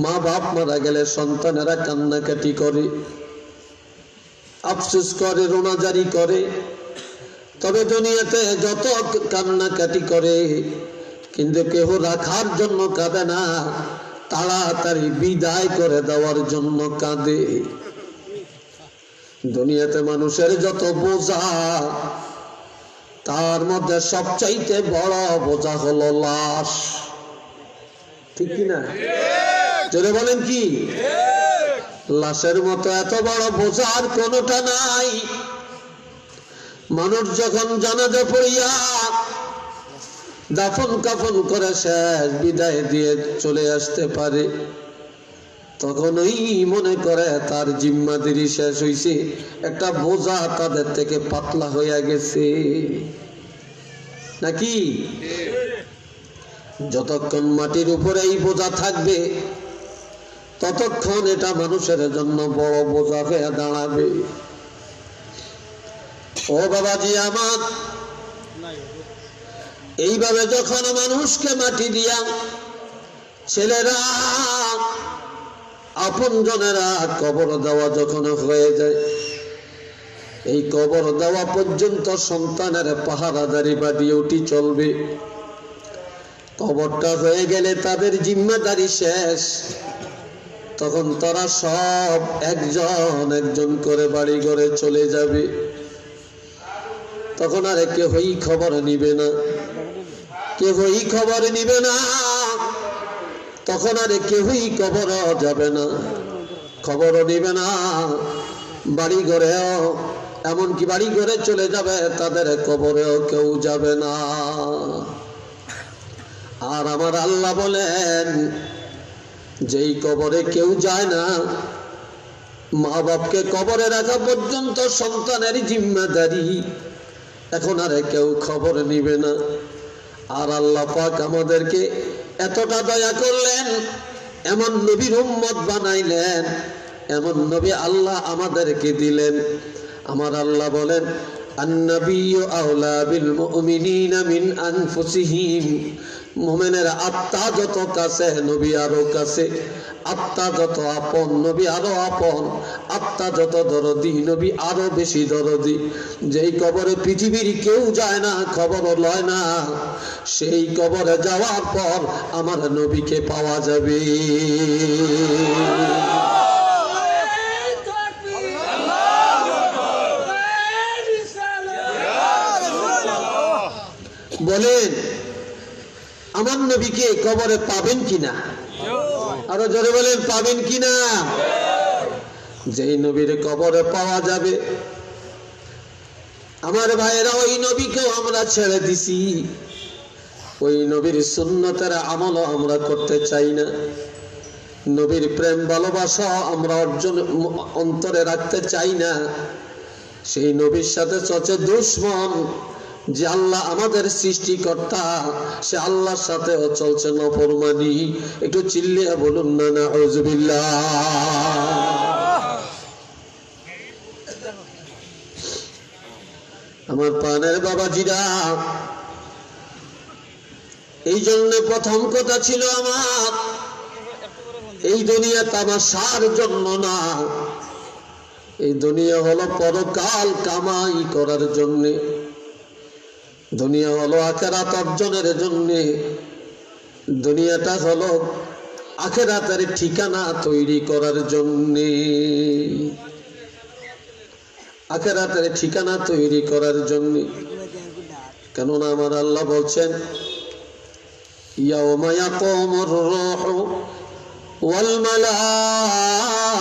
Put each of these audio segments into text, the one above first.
মা বাপ মারা গেলে সন্তানেরা কান্নাকাটি করে, আফসোস করে, রোনাজারি করে। তবে দুনিয়াতে যত কান্নাকাটি করে কিন্তু কেহ রাখার জন্য কাঁদে না, তাড়াতাড়ি বিদায় করে দেওয়ার জন্য কাঁদে। দুনিয়াতে মানুষের যত বোঝা, তার মধ্যে সবচাইতে বড় বোঝা হলো লাশ। ঠিক কিনা? জোরে বলেন কি? লাশের মতো এত বড় বোঝা আর কোনোটা নাই। মানুষ যখন জানাজা পড়িয়া দাফন কাফন করে শেষ বিদায় দিয়ে চলে আসতে পারে, তখনই মনে করে তার জিম্মাদারি শেষ হইছে, একটা বোঝা তাদের থেকে পাতলা হইয়া গেছে। নাকি? যতক্ষণ মাটির উপরে এই বোঝা থাকবে ততক্ষণ এটা মানুষের জন্য বড় বোঝা হয়ে দাঁড়াবে। ও বাবাজি আমার, এইভাবে যখন মানুষকে মাটি দিয়া ছেলেরা আপনজনেরা কবর দেওয়া যখন হয়ে যায়, এই কবর দেওয়া পর্যন্ত সন্তানের পাহারাদারি বা ডিউটি চলবে। কবরটা হয়ে গেলে তাদের জিম্মাদারি শেষ, তখন তারা সব একজন একজন করে বাড়ি ঘরে চলে যাবে। তখন আর কেহই খবর নিবে না, কেহই খবর নিবে না। তখন আর কেহই কবর যাবে না, খবরও নিবে না। বাড়ি ঘরেও, এমনকি বাড়ি ঘরে চলে যাবে, তাদের কবরেও কেউ যাবে না। আর আমার আল্লাহ বলেন, যেই কবরে কেউ যায় না, মা বাপকে কবরে রাখা পর্যন্ত সন্তানের জিম্মাদারি, এখন আর কেউ খবর নিবে না। আর আল্লাহ পাক আমাদেরকে এতটা দয়া করলেন, এমন নবীর উম্মত বানাইলেন, এমন নবী আল্লাহ আমাদেরকে দিলেন। আমার আল্লাহ বলেন, আন-নাবিয়্যু আওলা বিল মুমিনিনা মিন আনফুসিহিম। মুমিনের আত্মা যত কাছে, নবী আরো কাছে। আত্মা যত আপন, নবী আরো আপন। আত্মা যত দরদি, নবী আরো বেশি দরদি। যেই কবরে পৃথিবীর কেউ যায় না, খবর লয় না, সেই কবরে যাওয়ার পর আমার নবীকে পাওয়া যাবে। বলেন, আমার নবীকে কবরে পাবেন কিনা? আরো জোরে বলেন, পাবেন কিনা? যেই নবীর কবরে পাওয়া যাবে, আমার ভাইয়েরা, ওই নবীকেও আমরা ছেড়ে দিছি। ওই নবীর সুন্নতের আমল আমরা করতে চাই না। নবীর প্রেম ভালোবাসা আমরা অন্তরে রাখতে চাই না। সেই নবীর সাথে চলছে দুশ্মন। যে আল্লাহ আমাদের সৃষ্টিকর্তা, সে আল্লাহর সাথেও চলছে নাফরমানি। একটু চিল্লিয়ে বলুন না নাউযুবিল্লাহ। আমার প্রাণের বাবাজিরা, এই জন্য প্রথম কথা ছিল আমার, এই দুনিয়া তামাশার জন্য না। এই দুনিয়া হলো পরকাল কামাই করার জন্যে। দুনিয়া হলো আখিরাত অর্জনের জন্যে। দুনিয়াটা হলো আখিরাতের ঠিকানা তৈরি করার জন্যে। আখিরাতের ঠিকানা তৈরি করার জন্যে। কেননা আমার আল্লাহ বলছেন, ইয়াউমা ইয়াকুমুর রূহু ওয়াল মালাইকাতু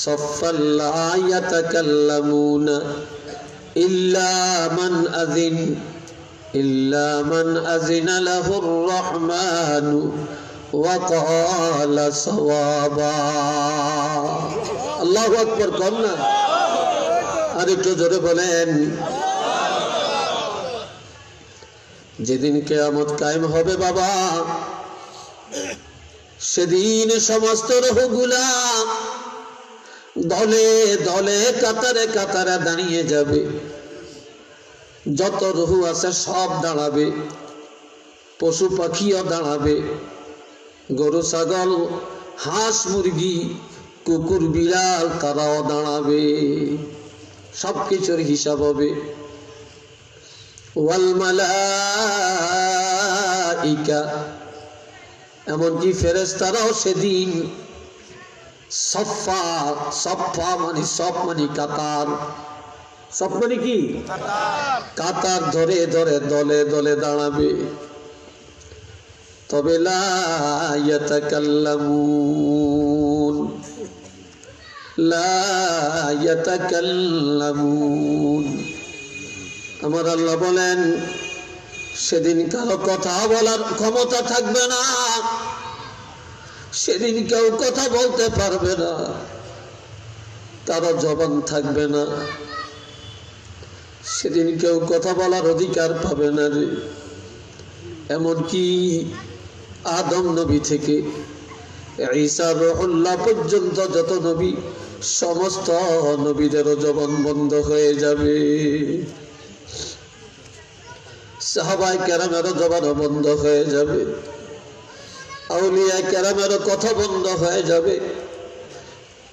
সাফফান লা ইয়াতাকাল্লামুনা ইল্লা মান আযিনা লাহুর রহমানু ওয়া ক্বালা সাওয়াবা। আল্লাহু আকবার। কম না? আর একটু জোরে বলেন। যেদিন কিয়ামত কায়েম হবে বাবা, সেদিন সমস্ত রূহগুলা দলে দলে কাতারে কাতারে দাঁড়িয়ে যাবে। যত রূহ আছে সব দাঁড়াবে, পশু পাখিও দাঁড়াবে। গরু ছাগল হাঁস মুরগি কুকুর বিড়াল তারাও দাঁড়াবে, সবকিছুর হিসাব হবে। ওয়াল মালাইকা, এমনকি ফেরেশতারাও সেদিন সফা, সফা মানে সব মানে কাতার, সব মানে কি কাতার ধরে ধরে দলে দলে দাঁড়াবে। তবে লা ইয়াতাকাল্লামুন, লা ইয়াতাকাল্লামুন। আমার আল্লাহ বলেন সেদিন কারো কথা বলার ক্ষমতা থাকবে না, সেদিন কেউ কথা বলতে পারবে না, কারো জবান থাকবে না, সেদিন কেউ কথা বলার অধিকার পাবে না রে। এমনকি আদম নবী থেকে ঈসা রুহুল্লাহ পর্যন্ত যত নবী, সমস্ত নবীদেরও জবান বন্ধ হয়ে যাবে। সাহাবায়ে কেরামেরও জবান বন্ধ হয়ে যাবে, আউলিয়া কেরামেরও কথা বন্ধ হয়ে যাবে,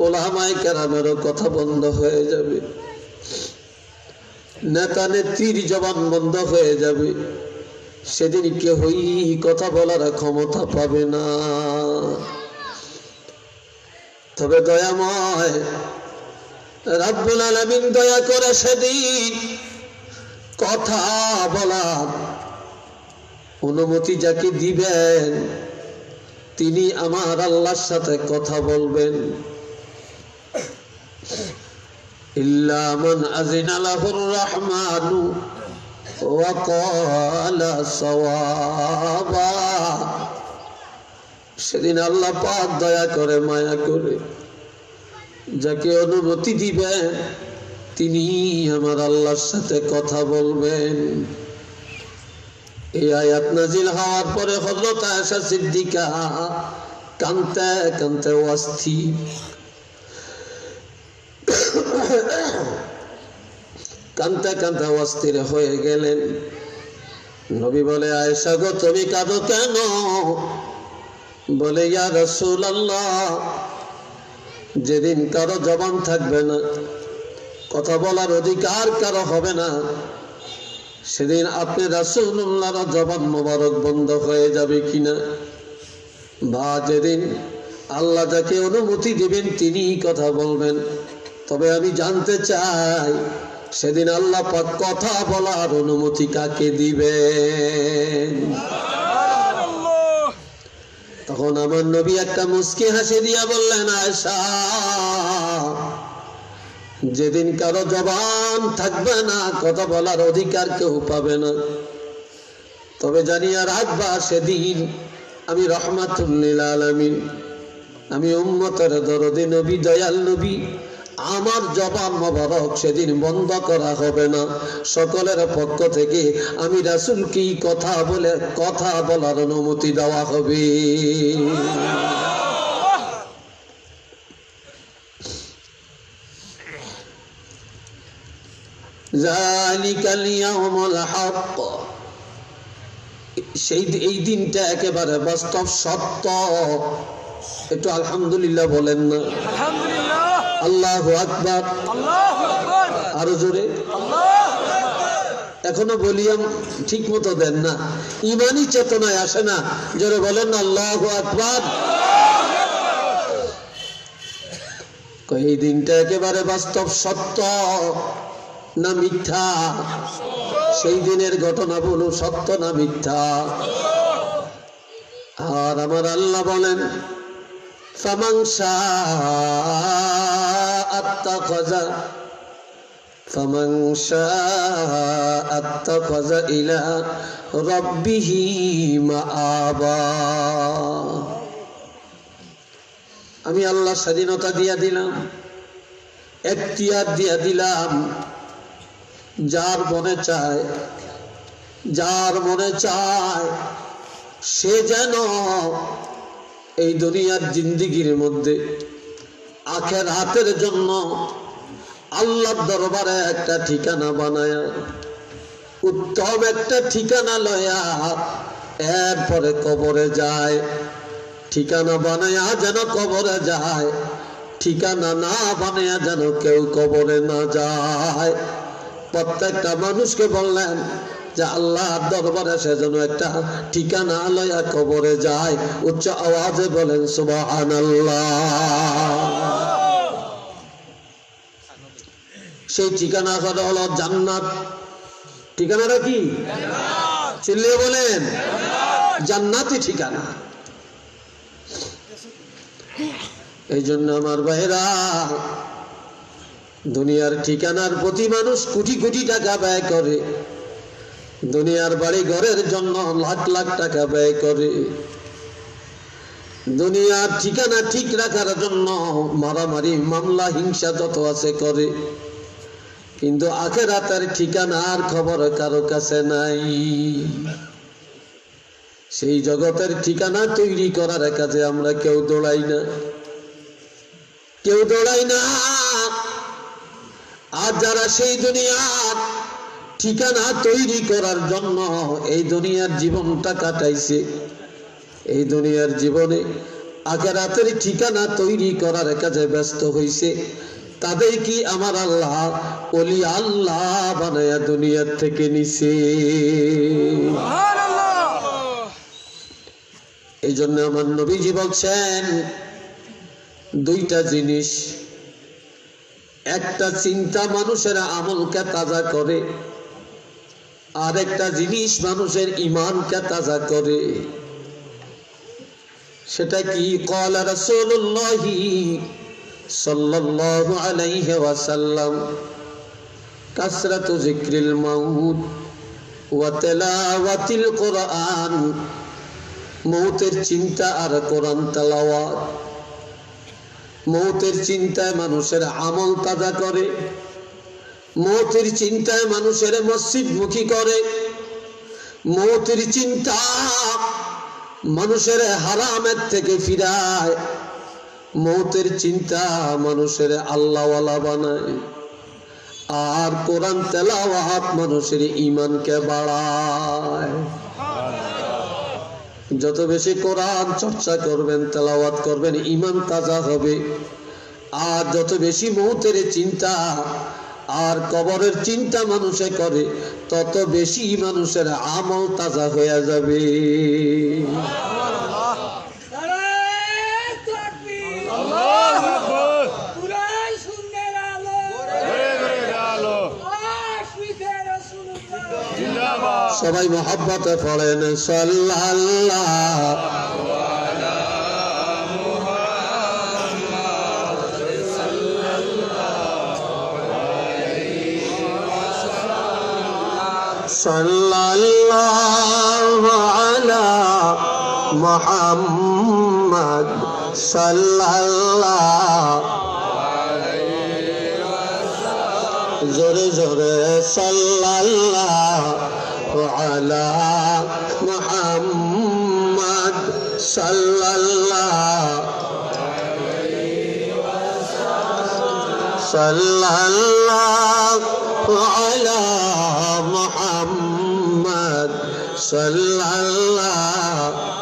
উলামায়ে কেরামেরও কথা বন্ধ হয়ে যাবে, নেতা নেত্রীর জবান বন্ধ হয়ে যাবে। সেদিন কেউই কথা বলার ক্ষমতা পাবে না। তবে দয়াময় রাব্বুল আলামিন দয়া করে সেদিন কথা বলার অনুমতি যাকে দিবেন তিনি আমার আল্লাহর সাথে কথা বলবেন। ইল্লা মান আযিনা লাহুর রাহমানু ওয়া ক্বালা সাওয়াবা। সেদিন আল্লাহ পাক দয়া করে মায়া করে যাকে অনুমতি দিবেন তিনি আমার আল্লাহর সাথে কথা বলবেন। এই আয়াত নাজিল হওয়ার পরে হযরত আয়েশা সিদ্দিকা কাঁদতে কাঁদতে অস্থির, কাঁদতে কাঁদতে অস্থির হয়ে গেলেন। নবী বলে, আয়েশা গো তুমি কাঁদো কেন? বলে, ইয়া রাসূলুল্লাহ, যেদিন কারো জবান থাকবে না, কথা বলার অধিকার কারো হবে না, সেদিন আপনি রাসূলুল্লাহর জবান মোবারক বন্ধ হয়ে যাবে কিনা, বা যেদিন আল্লাহ যাকে অনুমতি দিবেন তিনি কথা বলবেন। তবে আমি জানতে চাই সেদিন আল্লাহ পাক কথা বলার অনুমতি কাকে দিবেন? তখন আমার নবী একটা মুস্কি হাসি দিয়া বললেন, আয়েশা, যেদিন কারো জবান থাকবে না, কথা বলার অধিকার কেউ পাবে না, তবে জানিয়া রাখবা সেদিন আমি রহমাতুল লিল আলামিন, আমি উম্মতের দরদি নবী, দয়াল নবী, আমার জবান মোবারক সেদিন বন্ধ করা হবে না। সকলের পক্ষ থেকে আমি রাসূলকে কথা বলে কথা বলার অনুমতি দেওয়া হবে। যালিকাল ইয়াউমুল হক, এই দিনটা একেবারে বাস্তব সত্য। একটু আলহামদুলিল্লাহ বলেন না? আলহামদুলিল্লাহ, আল্লাহু আকবার, আল্লাহু আকবার, আরো জোরে আল্লাহু আকবার। এখনো বলিয়াম ঠিক মতো দেন না, ইমানি চেতনায় আসে না। জোরে বলেন না আল্লাহু আকবার। এই দিনটা একেবারে বাস্তব সত্য না মিথ্যা? সেই দিনের ঘটনা বলুন সত্য না মিথ্যা? আর আমার আল্লাহ বলেন, ফামান শাআ আত্তাখাযা ইলা রাব্বিহি মাআবা। আমি আল্লাহ স্বাধীনতা দিয়া দিলাম, এখতিয়ার দিয়া দিলাম, যার মনে চায় সে যেন এই দুনিয়ার জিন্দেগির মধ্যে আখিরাতের জন্য আল্লাহর দরবারে একটা ঠিকানা বানায়া, উত্তম একটা ঠিকানা লয়া এরপরে কবরে যায়। ঠিকানা বানায়া যেন কবরে যায়, ঠিকানা না বানায়া যেন কেউ কবরে না যায়। প্রত্যেকটা মানুষকে বললেন যে আল্লাহর দরবারে সে যেন একটা ঠিকানা লয়া কবরে যায়। উচ্চ আওয়াজে বলেন সুবহানাল্লাহ। সেই ঠিকানা হলো জান্নাত। ঠিকানাটা কি? চিল্লিয়ে বলেন, জান্নাতি ঠিকানা। এই জন্য আমার ভাইরা, দুনিয়ার ঠিকানার প্রতি মানুষ কোটি কোটি টাকা ব্যয় করে, দুনিয়ার বাড়ি ঘরের জন্য লাখ লাখ টাকা ব্যয় করে, দুনিয়ার ঠিকানা ঠিক রাখার জন্য মারামারি মামলা হিংসা যত আছে করে, কিন্তু আখিরাতের ঠিকানার খবর কারো কাছে নাই। সেই জগতের ঠিকানা তৈরি করার কাজে আমরা কেউ দৌড়াই না, কেউ দৌড়াই না। আর যারা সেই দুনিয়ার ঠিকানা তৈরি করার জন্য এই দুনিয়ার জীবনটা কাটাইছে, এই দুনিয়ার জীবনে আখিরাতের ঠিকানা তৈরি করার কাজে ব্যস্ত হইছে, তাদের কি আমার আল্লাহ ওলি আল্লাহ বানায়া দুনিয়ার থেকে নিছে। এই জন্য আমার নবীজি বলছেন দুইটা জিনিস, একটা চিন্তা মানুষের আমলকে তাজা করে, আর একটা জিনিস মানুষের ঈমানকে তাজা করে। সেটা কি? ক্বালা রাসূলুল্লাহ সাল্লাল্লাহু আলাইহি ওয়াসাল্লাম কাসরাতু যিকরিল মাউত ওয়া তিলাওয়াতিল কুরআন। মৌতের চিন্তা আর কোরআন তেলাওয়াত। মৌতের চিন্তায় মানুষের আমল তাজা করে, মৌতের চিন্তায় মানুষের মসজিদমুখী করে, মৌতের চিন্তা মানুষের হারামের থেকে ফিরায়, মৌতের চিন্তা মানুষের আল্লাহওয়ালা বানায়, আর কোরআন তেলাওয়াত মানুষের ঈমানকে বাড়ায়। যত বেশি কোরআন চর্চা করবেন, তেলাওয়াত করবেন, ঈমান তাজা হবে। আর যত বেশি মৌতের চিন্তা আর কবরের চিন্তা মানুষে করে, তত বেশি মানুষের আমল তাজা হয়ে যাবে। সবাই মহব্বতে পড়েন সাল্লাল্লাহু সাল্লাল্লাহু আলা মুহাম্মদ সাল্লাল্লাহু জোরে জোরে সাল্লাল্লাহু আলা মুহাম্মদ সাল্লাল্লাহু আলা মুহাম্মদ সাল্লাল্লাহু